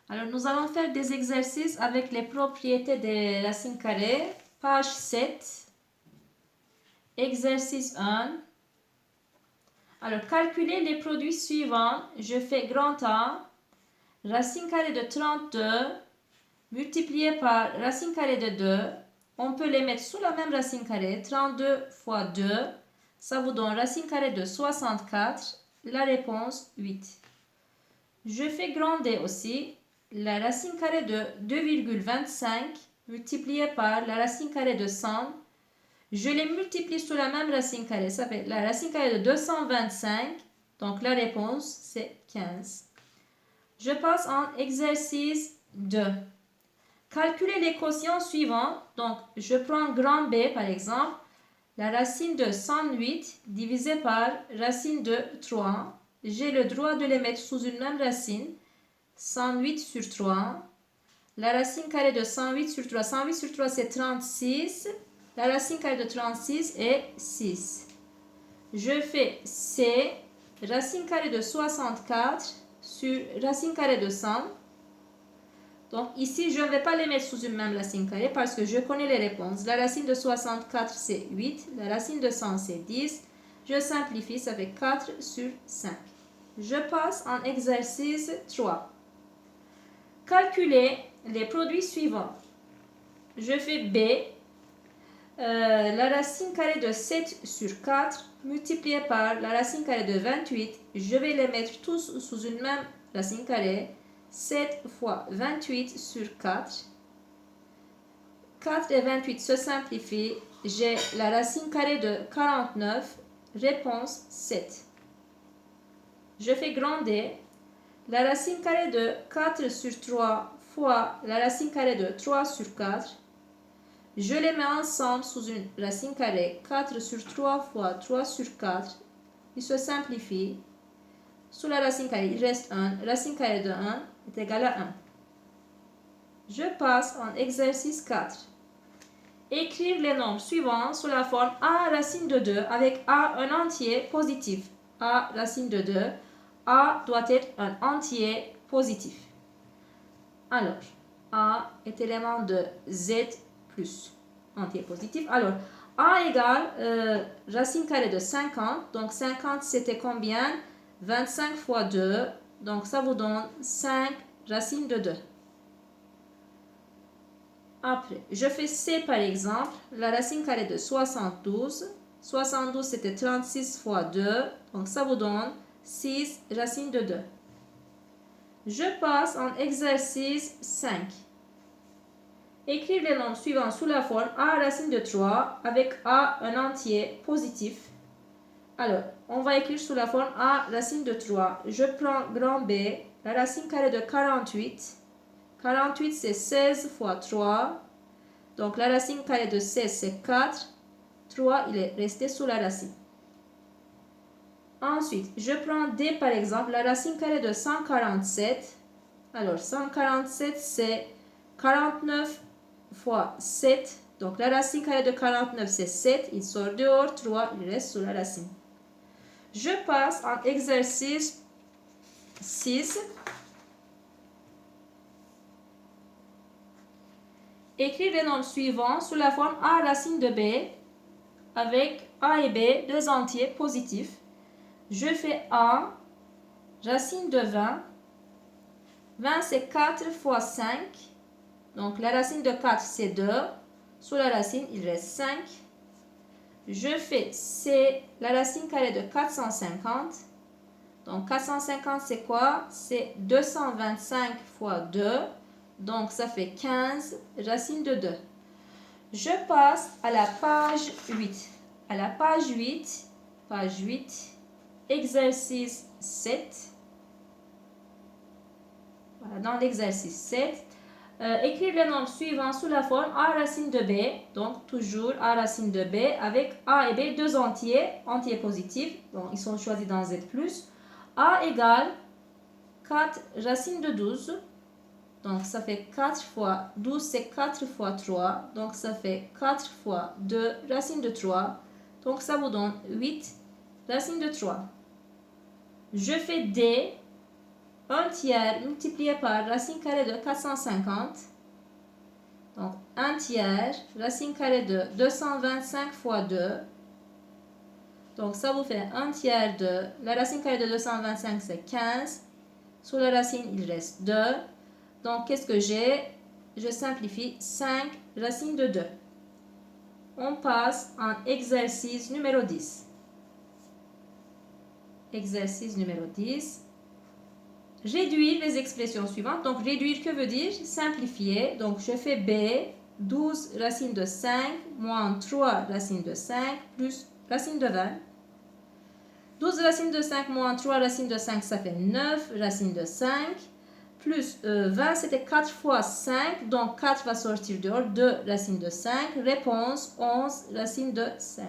Alors, nous allons faire des exercices avec les propriétés des racines carrées. Page 7. Exercice 1. Alors, calculer les produits suivants. Je fais grand A. Racine carrée de 32 multiplié par racine carrée de 2. On peut les mettre sous la même racine carrée. 32 fois 2. Ça vous donne racine carrée de 64. La réponse 8. Je fais grand D aussi. La racine carrée de 2,25 multiplié par la racine carrée de 100. Je les multiplie sous la même racine carrée. Ça fait la racine carrée de 225. Donc la réponse, c'est 15. Je passe en exercice 2. Calculer les quotients suivants. Donc, je prends grand B, par exemple. La racine de 108 divisé par racine de 3. J'ai le droit de les mettre sous une même racine. 108 sur 3. La racine carrée de 108 sur 3. 108 sur 3, c'est 36. La racine carrée de 36 est 6. Je fais C, racine carrée de 64 sur racine carrée de 100. Donc ici, je ne vais pas les mettre sous une même racine carrée parce que je connais les réponses. La racine de 64, c'est 8. La racine de 100, c'est 10. Je simplifie, ça fait 4 sur 5. Je passe en exercice 3. Calculer les produits suivants. Je fais B. La racine carrée de 7 sur 4 multiplié par la racine carrée de 28. Je vais les mettre tous sous une même racine carrée. 7 fois 28 sur 4. 4 et 28 se simplifient. J'ai la racine carrée de 49. Réponse 7. Je fais grand D. La racine carrée de 4 sur 3 fois la racine carrée de 3 sur 4. Je les mets ensemble sous une racine carrée. 4 sur 3 fois 3 sur 4. Il se simplifie. Sous la racine carrée, il reste 1. Racine carrée de 1 est égale à 1. Je passe en exercice 4. Écrire les nombres suivants sous la forme a racine de 2 avec a un entier positif. A racine de 2. A doit être un entier positif. Alors, a est élément de z plus entier positif. Alors, a égale racine carrée de 50. Donc, 50 c'était combien? 25 fois 2. Donc, ça vous donne 5 racine de 2. Après, je fais C par exemple, la racine carrée de 72. 72 c'était 36 fois 2, donc ça vous donne 6 racine de 2. Je passe en exercice 5. Écrire les nombres suivants sous la forme a racine de 3 avec a un entier positif. Alors, on va écrire sous la forme a racine de 3. Je prends grand B, la racine carrée de 48. 48 c'est 16 fois 3. Donc la racine carrée de 16 c'est 4. 3 il est resté sous la racine. Ensuite, je prends D par exemple, la racine carrée de 147. Alors 147 c'est 49 fois 7. Donc la racine carrée de 49 c'est 7. Il sort dehors, 3 il reste sous la racine. Je passe en exercice 6. Écrire les nombres suivants sous la forme a racine de B avec a et B, deux entiers positifs. Je fais a, racine de 20. 20 c'est 4 fois 5. Donc la racine de 4 c'est 2. Sous la racine il reste 5. Je fais C, la racine carrée de 450. Donc 450 c'est quoi? C'est 225 fois 2. Donc ça fait 15 racine de 2. Je passe à la page 8. À la page 8, exercice 7. Voilà, dans l'exercice 7, écrire les nombres suivants sous la forme a racine de b. Donc toujours a racine de b avec a et b, deux entiers positifs. Donc ils sont choisis dans z+. A égale 4 racine de 12. Donc ça fait 4 fois 12, c'est 4 fois 3. Donc ça fait 4 fois 2 racine de 3. Donc ça vous donne 8 racine de 3. Je fais D. 1 tiers multiplié par racine carrée de 450. Donc 1 tiers, racine carrée de 225 fois 2. Donc ça vous fait 1 tiers de... La racine carrée de 225 c'est 15. Sous la racine il reste 2. Donc qu'est-ce que j'ai? Je simplifie 5 racine de 2. On passe en exercice numéro 10. Exercice numéro 10. Réduire les expressions suivantes. Donc, réduire, que veut dire? Simplifier. Donc, je fais B, 12 racine de 5, moins 3 racine de 5, plus racine de 20. 12 racine de 5 moins 3 racine de 5, ça fait 9 racine de 5. Plus 20, c'était 4 fois 5. Donc, 4 va sortir dehors, 2 racine de 5. Réponse, 11 racine de 5.